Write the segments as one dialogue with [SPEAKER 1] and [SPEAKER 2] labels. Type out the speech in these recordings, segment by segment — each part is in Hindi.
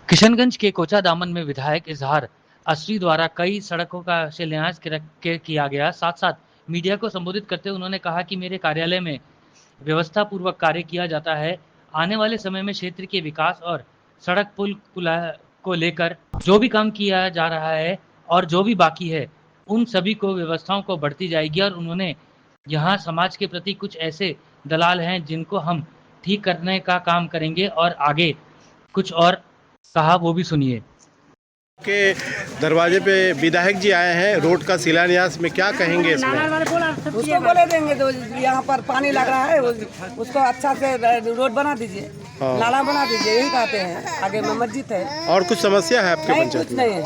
[SPEAKER 1] किशनगंज के कोचा दामन में विधायक इजहार असरी द्वारा कई सड़कों का शिलान्यास किया गया। साथ साथ मीडिया को संबोधित करते हुए उन्होंने कहा कि मेरे कार्यालय में व्यवस्था पूर्वक कार्य किया जाता है। आने वाले समय में क्षेत्र के विकास और सड़क पुल को लेकर जो भी काम किया जा रहा है और जो भी बाकी है उन सभी को व्यवस्थाओं को बढ़ती जाएगी। और उन्होंने यहाँ समाज के प्रति कुछ ऐसे दलाल हैं जिनको हम ठीक करने का काम करेंगे और आगे कुछ और कहा, वो भी सुनिए।
[SPEAKER 2] के दरवाजे पे विधायक जी आए हैं, रोड का शिलान्यास में क्या कहेंगे इसमें?
[SPEAKER 3] उसको बोले देंगे तो यहाँ पर पानी लग रहा है उसको अच्छा से रोड बना दीजिए, नाला बना दीजिए, यही कहते हैं। आगे में मस्जिद है। और
[SPEAKER 2] कुछ समस्या है आपके पंचायत में?
[SPEAKER 3] नहीं है।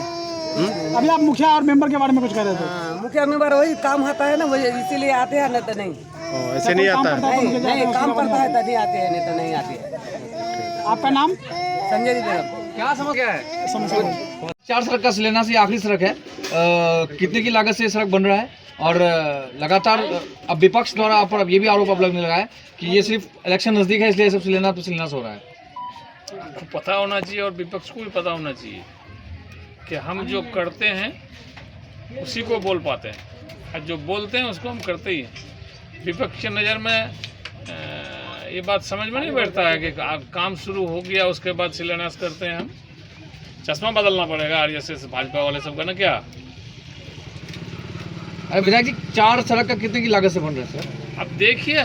[SPEAKER 4] अभी आप मुखिया और मेंबर के बारे में कुछ कह रहे थे।
[SPEAKER 3] मुखिया मेंबर वही काम होता है ना, वही इसीलिए आते हैं, नहीं तो नहीं।
[SPEAKER 2] ऐसे नहीं आता है?
[SPEAKER 3] नहीं काम करता है तभी आते हैं, नहीं तो नहीं आते हैं।
[SPEAKER 4] आपका नाम?
[SPEAKER 3] संजय जी।
[SPEAKER 5] क्या समस्या है?
[SPEAKER 4] समस्या
[SPEAKER 5] 4 सड़क का शिलान्यास ये आखिरी सड़क है। कितने की लागत से ये सड़क बन रहा है? और लगातार अब विपक्ष द्वारा आप पर अब ये भी आरोप अब लगने लगा है कि ये सिर्फ इलेक्शन नजदीक है इसलिए सब शिलान्यास हो रहा है।
[SPEAKER 6] आपको पता होना चाहिए और विपक्ष को भी पता होना चाहिए कि हम जो करते हैं उसी को बोल पाते हैं, और जो बोलते हैं उसको हम करते ही हैं। विपक्ष की नज़र में ये बात समझ में नहीं बैठता है कि काम शुरू हो गया उसके बाद शिलान्यास करते हैं हम। चश्मा बदलना पड़ेगा आरएसएस भाजपा वाले सब का ना। क्या
[SPEAKER 5] अरे विधायक जी 4 सड़क का कितने की लागत से बन रहा है सर?
[SPEAKER 6] अब देखिए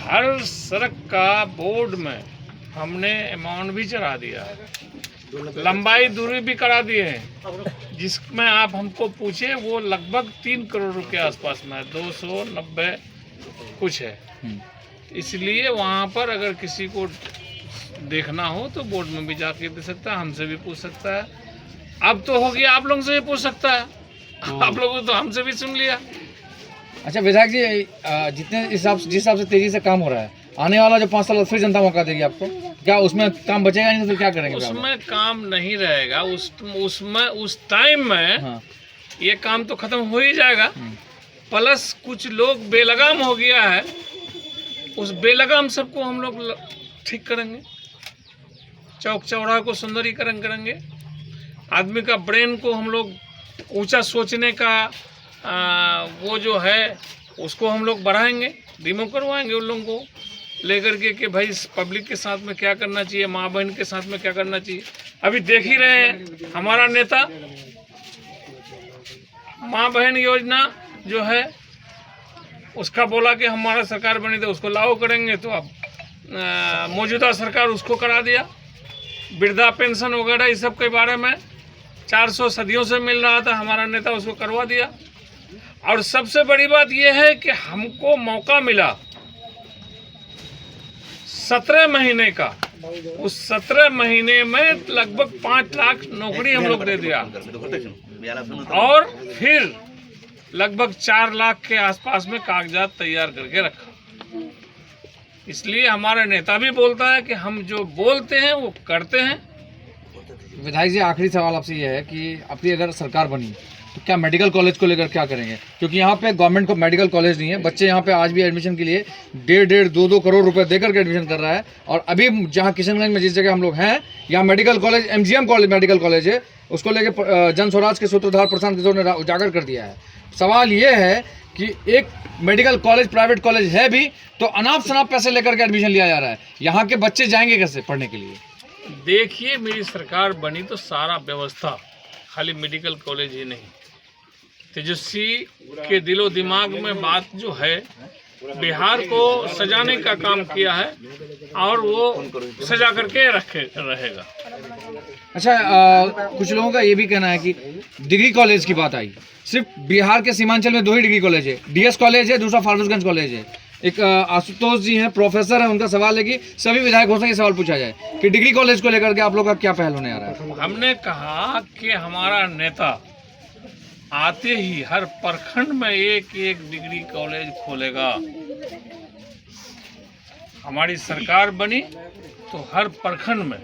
[SPEAKER 6] हर सड़क का बोर्ड में हमने अमाउंट भी चढ़ा दिया है, लंबाई दूरी भी करा दिए हैं, जिसमें आप हमको पूछे वो लगभग 3 करोड़ के आसपास में 290 कुछ है। इसलिए वहाँ पर अगर किसी को देखना हो तो बोर्ड में भी जाके दे सकता है, हमसे भी पूछ सकता है। अब तो हो गया, आप लोगों से भी पूछ सकता है, आप लोगों तो हमसे भी सुन लिया।
[SPEAKER 5] अच्छा विधायक जी, जिस हिसाब से तेजी से काम हो रहा है, आने वाला जो 5 साल फिर जनता मौका देगी आपको, क्या उसमें काम बचेगा नहीं तो फिर क्या करेंगे?
[SPEAKER 6] उसमें काम नहीं रहेगा, उस टाइम में ये काम तो खत्म हो ही जाएगा। प्लस कुछ लोग बेलगाम हो गया है, उस बेलगाम सबको हम लोग ठीक करेंगे, चौक चौराहा को सुंदरीकरण करेंगे, आदमी का ब्रेन को हम लोग ऊंचा सोचने का वो जो है उसको हम लोग बढ़ाएंगे, डिमो करवाएंगे उन लोगों को लेकर के भाई पब्लिक के साथ में क्या करना चाहिए, माँ बहन के साथ में क्या करना चाहिए। अभी देख ही रहे हैं हमारा नेता माँ बहन योजना जो है उसका बोला कि हमारा सरकार बनी तो उसको लागू करेंगे, तो अब मौजूदा सरकार उसको करा दिया। वृद्धा पेंशन वगैरह इस सब के बारे में 400 सदियों से मिल रहा था, हमारा नेता उसको करवा दिया। और सबसे बड़ी बात यह है कि हमको मौका मिला 17 महीने का, उस 17 महीने में लगभग 5 लाख नौकरी हम लोग दे दिया और फिर लगभग 4 लाख के आसपास में कागजात तैयार करके रखा। इसलिए हमारा नेता भी बोलता है कि हम जो बोलते हैं वो करते हैं।
[SPEAKER 5] विधायक जी आखिरी सवाल आपसे ये है कि आपकी अगर सरकार बनी तो क्या मेडिकल कॉलेज को लेकर क्या करेंगे? क्योंकि यहाँ पे गवर्नमेंट को मेडिकल कॉलेज नहीं है, बच्चे यहाँ पे आज भी एडमिशन के लिए 1.5-2 करोड़ रुपए देकर के एडमिशन कर रहा है। और अभी जहाँ किशनगंज में जिस जगह हम लोग हैं यहाँ medical college MGM college medical college है, उसको लेकर जन स्वराज के सूत्रधार प्रशांत किशोर ने उजागर कर दिया है। सवाल ये है कि एक मेडिकल कॉलेज प्राइवेट कॉलेज है भी तो अनाप शनाप पैसे लेकर के एडमिशन लिया जा रहा है, यहाँ के बच्चे जाएंगे कैसे पढ़ने के लिए?
[SPEAKER 6] देखिए मेरी सरकार बनी तो सारा व्यवस्था, खाली मेडिकल कॉलेज ही नहीं, तेजस्वी के दिलो दिमाग में बात जो है बिहार को सजाने का काम किया है और वो सजा करके रहेगा।
[SPEAKER 5] अच्छा कुछ लोगों का ये भी कहना है कि डिग्री कॉलेज की बात आई, सिर्फ बिहार के सीमांचल में 2 ही डिग्री कॉलेज है, DS कॉलेज है, दूसरा फारबिसगंज कॉलेज है। एक आशुतोष जी हैं, प्रोफेसर हैं, उनका सवाल है कि सभी विधायकों से ये सवाल पूछा जाए कि डिग्री कॉलेज को लेकर के आप लोग का क्या पहल होने आ रहा है?
[SPEAKER 6] हमने कहा कि हमारा नेता आते ही हर प्रखंड में एक डिग्री कॉलेज खोलेगा। हमारी सरकार बनी तो हर प्रखंड में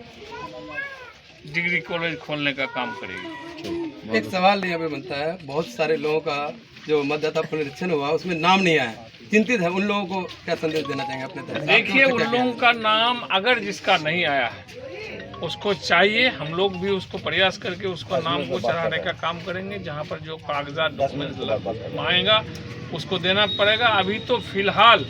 [SPEAKER 6] डिग्री कॉलेज खोलने का काम करेगी।
[SPEAKER 7] एक सवाल यहाँ पे बनता है, बहुत सारे लोगों का जो मतदाता पुनरीक्षण हुआ उसमें नाम नहीं आया, चिंतित है, उन लोगों को क्या संदेश देना चाहेंगे अपने तरफ?
[SPEAKER 6] देखिए उन लोगों का नाम अगर जिसका नहीं आया है उसको चाहिए, हम लोग भी उसको प्रयास करके उसको नाम को चढ़ाने का काम करेंगे। जहाँ पर जो कागजात डॉक्यूमेंट मांगेगा उसको देना पड़ेगा। अभी तो फिलहाल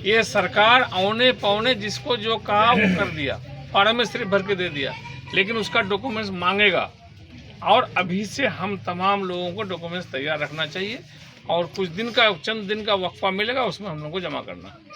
[SPEAKER 6] ये सरकार औने पौने जिसको जो कहा वो कर दिया, फार्म में सिर्फ भर के दे दिया, लेकिन उसका डॉक्यूमेंट्स मांगेगा। और अभी से हम तमाम लोगों को डॉक्यूमेंट्स तैयार रखना चाहिए और कुछ दिन का, चंद दिन का वक्फा मिलेगा, उसमें हम लोग को जमा करना है।